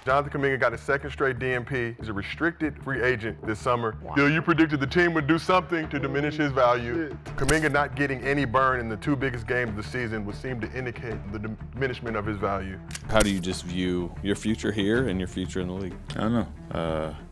Jonathan Kaminga got his second straight DNP. He's a restricted free agent this summer. Bill, you predicted the team would do something to diminish his value. Kaminga not getting any burn in the two biggest games of the season would seem to indicate the diminishment of his value. How do you just view your future here and your future in the league? I don't know.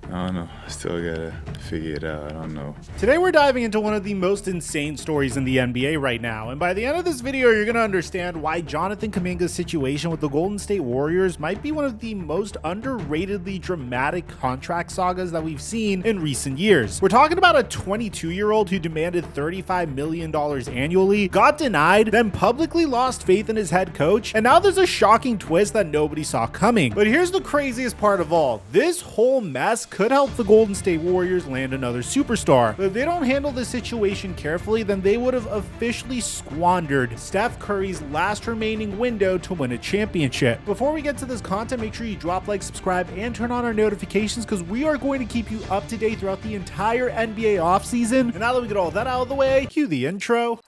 I still gotta figure it out. I don't know. Today we're diving into one of the most insane stories in the NBA right now, and by the end of this video you're gonna understand why Jonathan Kaminga's situation with the Golden State Warriors might be one of the most underratedly dramatic contract sagas that we've seen in recent years. We're talking about a 22-year-old who demanded $35 million annually, got denied, then publicly lost faith in his head coach, and now there's a shocking twist that nobody saw coming. But here's the craziest part of all. This whole mess could help the Golden State Warriors land another superstar. But if they don't handle this situation carefully, then they would have officially squandered Steph Curry's last remaining window to win a championship. Before we get to this content, make sure you drop, like, subscribe, and turn on our notifications because we are going to keep you up to date throughout the entire NBA offseason. And now that we get all that out of the way, cue the intro.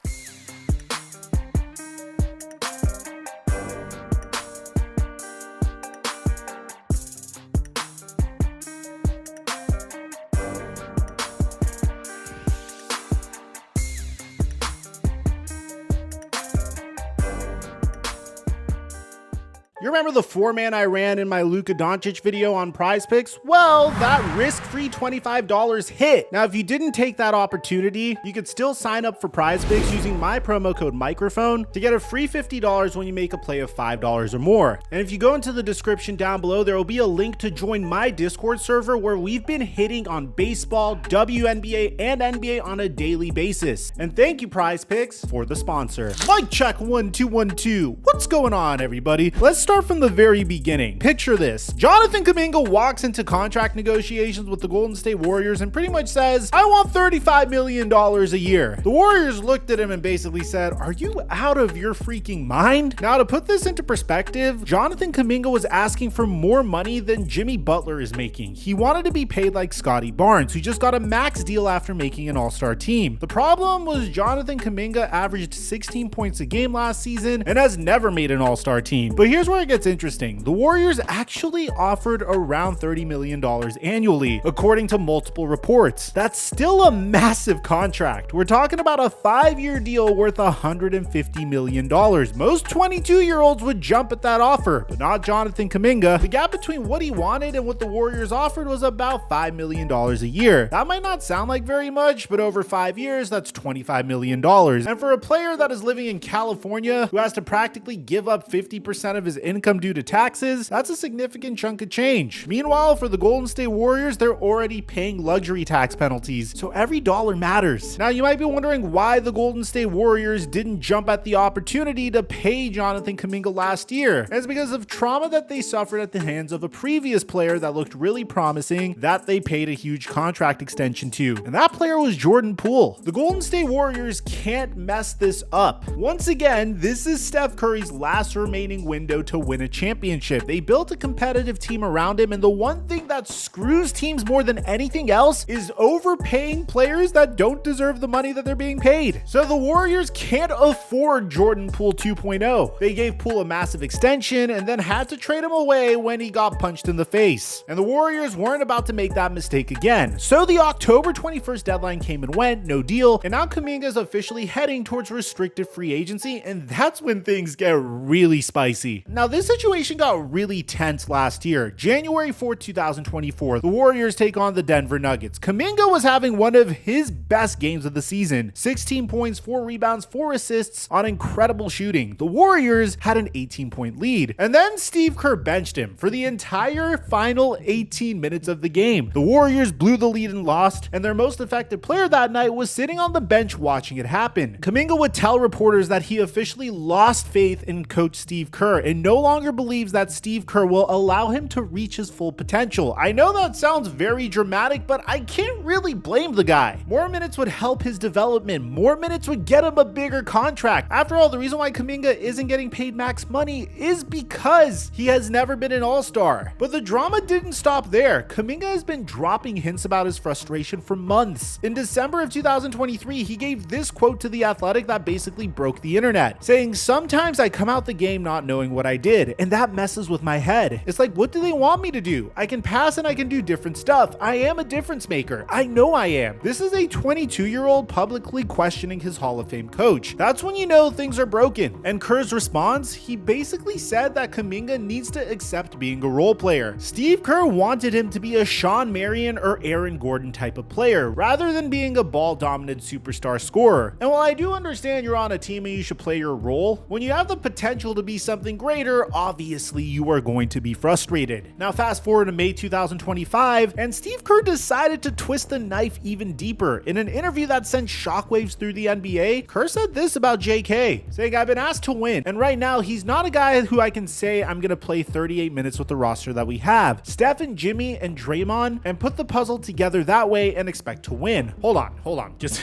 You remember the 4-man I ran in my Luka Doncic video on Prize Picks? Well, that risk-free $25 hit. Now, if you didn't take that opportunity, you could still sign up for Prize Picks using my promo code microphone to get a free $50 when you make a play of $5 or more. And if you go into the description down below, there will be a link to join my Discord server where we've been hitting on baseball, WNBA, and NBA on a daily basis. And thank you, Prize Picks, for the sponsor. Mic check 1 2 1 2. What's going on, everybody? Let's start from the very beginning. Picture this. Jonathan Kaminga walks into contract negotiations with the Golden State Warriors and pretty much says, I want $35 million a year. The Warriors looked at him and basically said, are you out of your freaking mind? Now, to put this into perspective, Jonathan Kaminga was asking for more money than Jimmy Butler is making. He wanted to be paid like Scottie Barnes, who just got a max deal after making an all-star team. The problem was Jonathan Kaminga averaged 16 points a game last season and has never made an all-star team. But here's where it gets interesting. The Warriors actually offered around $30 million annually, according to multiple reports. That's still a massive contract. We're talking about a 5-year deal worth $150 million. Most 22-year-olds would jump at that offer, but not Jonathan Kaminga. The gap between what he wanted and what the Warriors offered was about $5 million a year. That might not sound like very much, but over 5 years, that's $25 million. And for a player that is living in California, who has to practically give up 50% of his income due to taxes, that's a significant chunk of change. Meanwhile, for the Golden State Warriors, they're already paying luxury tax penalties, so every dollar matters. Now, you might be wondering why the Golden State Warriors didn't jump at the opportunity to pay Jonathan Kaminga last year. And it's because of trauma that they suffered at the hands of a previous player that looked really promising that they paid a huge contract extension to, and that player was Jordan Poole. The Golden State Warriors can't mess this up. Once again, this is Steph Curry's last remaining window to win a championship. They built a competitive team around him, and the one thing that screws teams more than anything else is overpaying players that don't deserve the money that they're being paid. So the Warriors can't afford Jordan Poole 2.0. They gave Poole a massive extension and then had to trade him away when he got punched in the face. And the Warriors weren't about to make that mistake again. So the October 21st deadline came and went, no deal, and now Kaminga is officially heading towards restricted free agency, and that's when things get really spicy. Now, this situation got really tense last year. January 4th, 2024, the Warriors take on the Denver Nuggets. Kaminga was having one of his best games of the season. 16 points, 4 rebounds, 4 assists on incredible shooting. The Warriors had an 18-point lead. And then Steve Kerr benched him for the entire final 18 minutes of the game. The Warriors blew the lead and lost, and their most effective player that night was sitting on the bench watching it happen. Kaminga would tell reporters that he officially lost faith in coach Steve Kerr and no longer believes that Steve Kerr will allow him to reach his full potential. I know that sounds very dramatic, but I can't really blame the guy. More minutes would help his development. More minutes would get him a bigger contract. After all, the reason why Kaminga isn't getting paid max money is because he has never been an all-star. But the drama didn't stop there. Kaminga has been dropping hints about his frustration for months. In December of 2023, he gave this quote to The Athletic that basically broke the internet, saying, "Sometimes I come out the game not knowing what I did. did, and that messes with my head. It's like, what do they want me to do? I can pass and I can do different stuff. I am a difference maker. I know I am. This is a 22-year-old publicly questioning his Hall of Fame coach. That's when you know things are broken. And Kerr's response, he basically said that Kaminga needs to accept being a role player. Steve Kerr wanted him to be a Sean Marion or Aaron Gordon type of player, rather than being a ball-dominant superstar scorer. And while I do understand you're on a team and you should play your role, when you have the potential to be something greater, obviously you are going to be frustrated. Now fast forward to May 2025, and Steve Kerr decided to twist the knife even deeper. In an interview that sent shockwaves through the NBA, Kerr said this about JK, saying, "I've been asked to win, and right now he's not a guy who I can say I'm gonna play 38 minutes with the roster that we have. Steph and Jimmy and Draymond, and put the puzzle together that way and expect to win." Hold on, just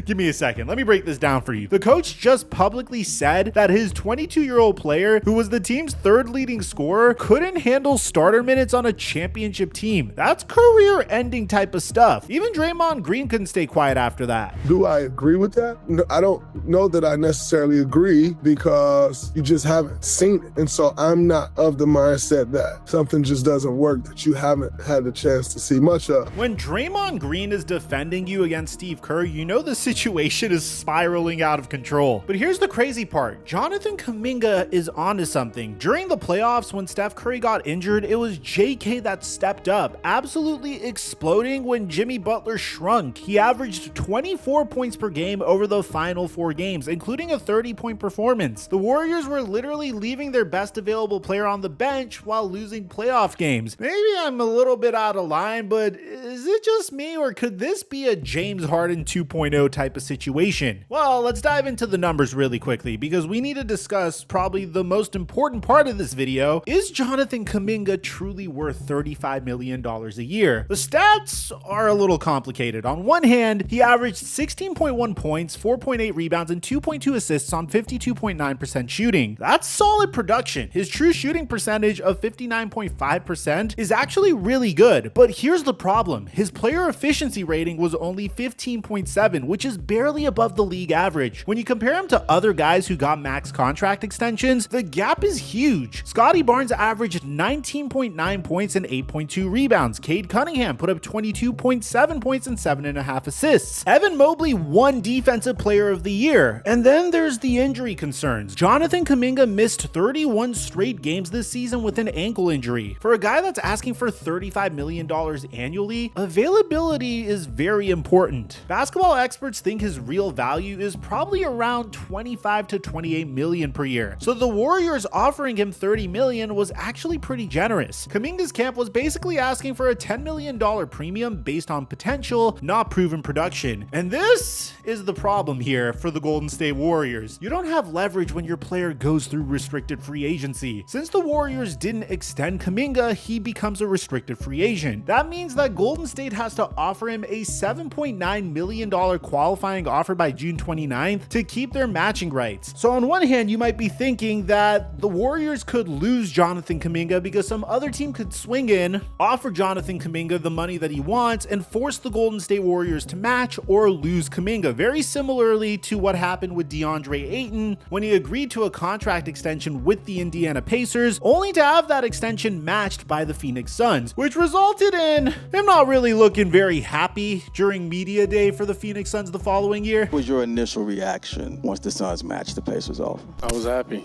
give me a second. Let me break this down for you. The coach just publicly said that his 22-year-old player, who was the team's third leading scorer, couldn't handle starter minutes on a championship team. That's career-ending type of stuff. Even Draymond Green couldn't stay quiet after that. Do I agree with that? No, I don't know that I necessarily agree, because you just haven't seen it. And so I'm not of the mindset that something just doesn't work that you haven't had the chance to see much of. When Draymond Green is defending you against Steve Kerr, you know the situation is spiraling out of control. But here's the crazy part. Jonathan Kaminga is onto something. During the playoffs, when Steph Curry got injured, it was JK that stepped up, absolutely exploding when Jimmy Butler shrunk. He averaged 24 points per game over the final 4 games, including a 30-point performance. The Warriors were literally leaving their best available player on the bench while losing playoff games. Maybe I'm a little bit out of line, but is it just me, or could this be a James Harden 2.0 type of situation? Well, let's dive into the numbers really quickly, because we need to discuss probably the most important part of this video. Is Jonathan Kaminga truly worth $35 million a year? The stats are a little complicated. On one hand, he averaged 16.1 points, 4.8 rebounds, and 2.2 assists on 52.9% shooting. That's solid production. His true shooting percentage of 59.5% is actually really good, but here's the problem. His player efficiency rating was only 15.7, which is barely above the league average. When you compare him to other guys who got max contract extensions, the gap is huge. Scottie Barnes averaged 19.9 points and 8.2 rebounds. Cade Cunningham put up 22.7 points and 7.5 assists. Evan Mobley won Defensive Player of the Year. And then there's the injury concerns. Jonathan Kaminga missed 31 straight games this season with an ankle injury. For a guy that's asking for $35 million annually, availability is very important. Basketball experts think his real value is probably around 25 to 28 million per year. So the Warriors offering him 30 million was actually pretty generous. Kaminga's camp was basically asking for a $10 million premium based on potential, not proven production. And this is the problem here for the Golden State Warriors. You don't have leverage when your player goes through restricted free agency. Since the Warriors didn't extend Kaminga, he becomes a restricted free agent. That means that Golden State has to offer him a $7.9 million qualifying offer by June 29th to keep their matching rights. So on one hand, you might be thinking that the Warriors could lose Jonathan Kaminga because some other team could swing in, offer Jonathan Kaminga the money that he wants, and force the Golden State Warriors to match or lose Kaminga, very similarly to what happened with DeAndre Ayton when he agreed to a contract extension with the Indiana Pacers, only to have that extension matched by the Phoenix Suns, which resulted in him not really looking very happy during media day for the Phoenix Suns the following year. What was your initial reaction once the Suns matched the Pacers off? I was happy.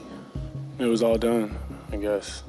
It was all done, I guess.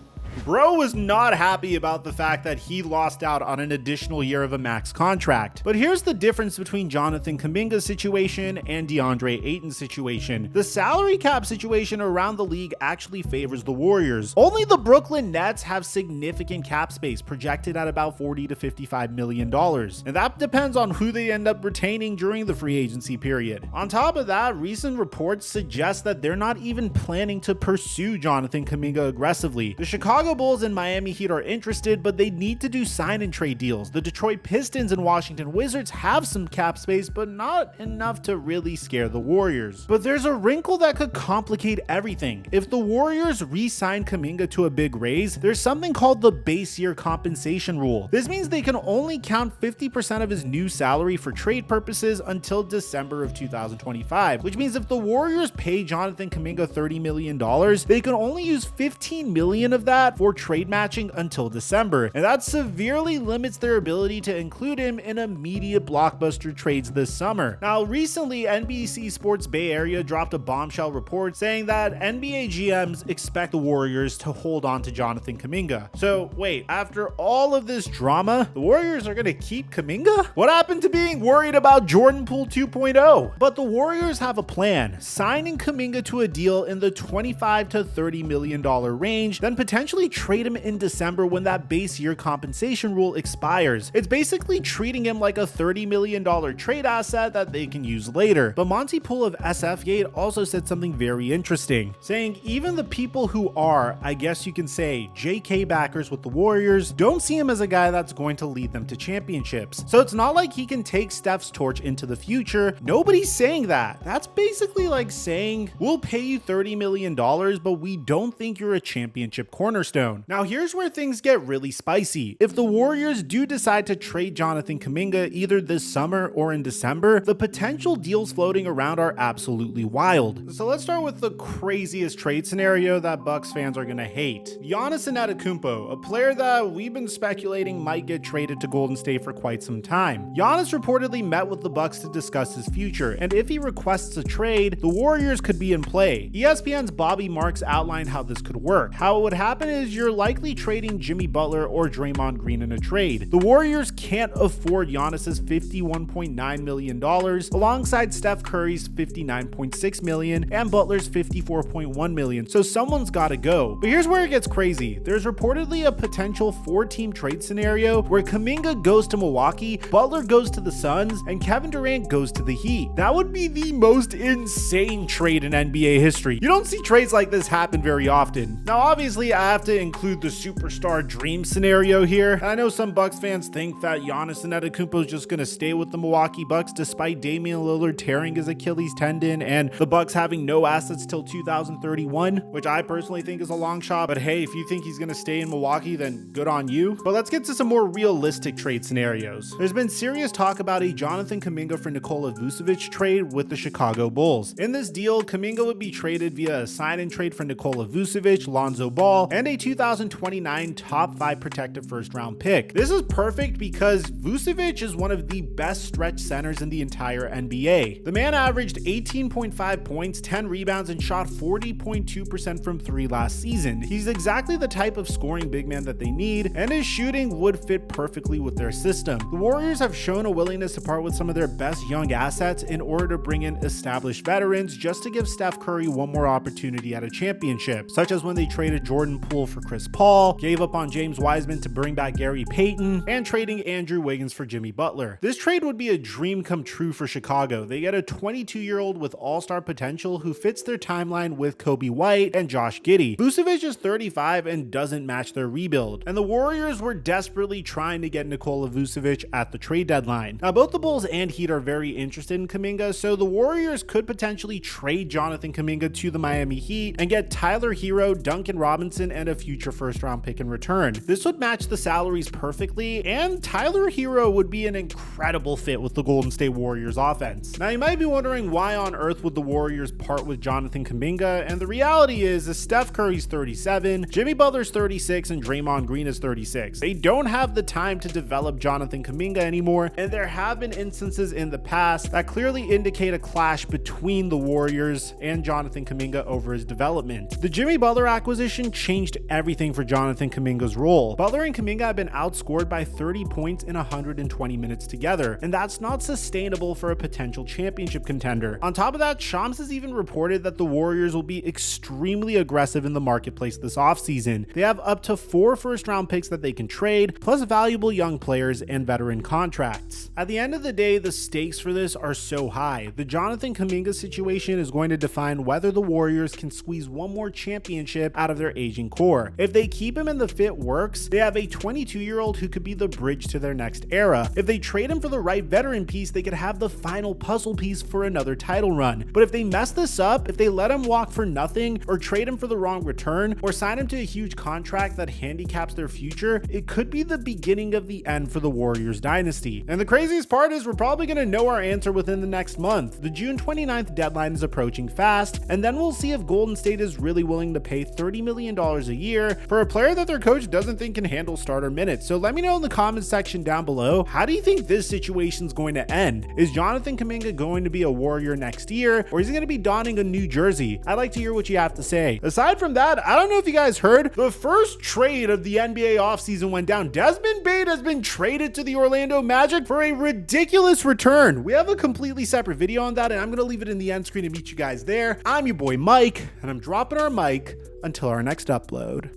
Bro was not happy about the fact that he lost out on an additional year of a max contract. But here's the difference between Jonathan Kaminga's situation and DeAndre Ayton's situation. The salary cap situation around the league actually favors the Warriors. Only the Brooklyn Nets have significant cap space, projected at about $40 to $55 million. And that depends on who they end up retaining during the free agency period. On top of that, recent reports suggest that they're not even planning to pursue Jonathan Kaminga aggressively. The Chicago Chicago Bulls and Miami Heat are interested, but they need to do sign and trade deals. The Detroit Pistons and Washington Wizards have some cap space, but not enough to really scare the Warriors. But there's a wrinkle that could complicate everything. If the Warriors re-sign Kaminga to a big raise, there's something called the base year compensation rule. This means they can only count 50% of his new salary for trade purposes until December of 2025, which means if the Warriors pay Jonathan Kaminga $30 million, they can only use $15 million of that for trade matching until December, and that severely limits their ability to include him in immediate blockbuster trades this summer. Now, recently, NBC Sports Bay Area dropped a bombshell report saying that NBA GMs expect the Warriors to hold on to Jonathan Kaminga. So wait, after all of this drama, the Warriors are going to keep Kaminga? What happened to being worried about Jordan Poole 2.0? But the Warriors have a plan, signing Kaminga to a deal in the $25 to $30 million range, then potentially trade him in December when that base year compensation rule expires. It's basically treating him like a $30 million trade asset that they can use later. But Monty Poole of SF Gate also said something very interesting, saying even the people who are, I guess you can say, JK backers with the Warriors don't see him as a guy that's going to lead them to championships. So it's not like he can take Steph's torch into the future. Nobody's saying that. That's basically like saying, we'll pay you $30 million, but we don't think you're a championship cornerstone. Now here's where things get really spicy. If the Warriors do decide to trade Jonathan Kaminga either this summer or in December, the potential deals floating around are absolutely wild. So let's start with the craziest trade scenario that Bucks fans are gonna hate. Giannis Antetokounmpo, a player that we've been speculating might get traded to Golden State for quite some time. Giannis reportedly met with the Bucks to discuss his future, and if he requests a trade, the Warriors could be in play. ESPN's Bobby Marks outlined how this could work. How it would happen is you're likely trading Jimmy Butler or Draymond Green in a trade. The Warriors can't afford Giannis's $51.9 million alongside Steph Curry's $59.6 million and Butler's $54.1 million, so someone's gotta go. But here's where it gets crazy. There's reportedly a potential 4-team trade scenario where Kaminga goes to Milwaukee, Butler goes to the Suns, and Kevin Durant goes to the Heat. That would be the most insane trade in NBA history. You don't see trades like this happen very often. Now obviously I have to include the superstar dream scenario here. I know some Bucks fans think that Giannis Antetokounmpo is just gonna stay with the Milwaukee Bucks despite Damian Lillard tearing his Achilles tendon and the Bucks having no assets till 2031, which I personally think is a long shot, but hey, if you think he's gonna stay in Milwaukee, then good on you. But let's get to some more realistic trade scenarios. There's been serious talk about a Jonathan Kaminga for Nikola Vucevic trade with the Chicago Bulls. In this deal, Kaminga would be traded via a sign and trade for Nikola Vucevic, Lonzo Ball, and a 2029 top 5 protected first round pick. This is perfect because Vucevic is one of the best stretch centers in the entire NBA. The man averaged 18.5 points, 10 rebounds, and shot 40.2% from 3 last season. He's exactly the type of scoring big man that they need, and his shooting would fit perfectly with their system. The Warriors have shown a willingness to part with some of their best young assets in order to bring in established veterans just to give Steph Curry one more opportunity at a championship, such as when they traded Jordan Poole for Chris Paul, gave up on James Wiseman to bring back Gary Payton, and trading Andrew Wiggins for Jimmy Butler. This trade would be a dream come true for Chicago. They get a 22-year-old with all-star potential who fits their timeline with Kobe White and Josh Giddey. Vucevic is 35 and doesn't match their rebuild, and the Warriors were desperately trying to get Nikola Vucevic at the trade deadline. Now, both the Bulls and Heat are very interested in Kaminga, so the Warriors could potentially trade Jonathan Kaminga to the Miami Heat and get Tyler Hero, Duncan Robinson, and a future first-round pick in return. This would match the salaries perfectly, and Tyler Hero would be an incredible fit with the Golden State Warriors offense. Now, you might be wondering why on earth would the Warriors part with Jonathan Kaminga, and the reality is Steph Curry's 37, Jimmy Butler's 36, and Draymond Green is 36. They don't have the time to develop Jonathan Kaminga anymore, and there have been instances in the past that clearly indicate a clash between the Warriors and Jonathan Kaminga over his development. The Jimmy Butler acquisition changed everything for Jonathan Kaminga's role. Butler and Kaminga have been outscored by 30 points in 120 minutes together, and that's not sustainable for a potential championship contender. On top of that, Shams has even reported that the Warriors will be extremely aggressive in the marketplace this offseason. They have up to 4 first-round picks that they can trade, plus valuable young players and veteran contracts. At the end of the day, the stakes for this are so high. The Jonathan Kaminga situation is going to define whether the Warriors can squeeze one more championship out of their aging core. before. If they keep him and the fit works, they have a 22-year-old who could be the bridge to their next era. If they trade him for the right veteran piece, they could have the final puzzle piece for another title run. But if they mess this up, if they let him walk for nothing, or trade him for the wrong return, or sign him to a huge contract that handicaps their future, it could be the beginning of the end for the Warriors dynasty. And the craziest part is we're probably going to know our answer within the next month. The June 29th deadline is approaching fast, and then we'll see if Golden State is really willing to pay $30 million a year for a player that their coach doesn't think can handle starter minutes. So let me know in the comments section down below, how do you think this situation is going to end? Is Jonathan Kaminga going to be a Warrior next year, or is he going to be donning a new jersey? I'd like to hear what you have to say. Aside from that, I don't know if you guys heard, the first trade of the NBA offseason went down. Desmond Bane has been traded to the Orlando Magic for a ridiculous return. We have a completely separate video on that, and I'm going to leave it in the end screen to meet you guys there. I'm your boy Mike, and I'm dropping our mic until our next upload.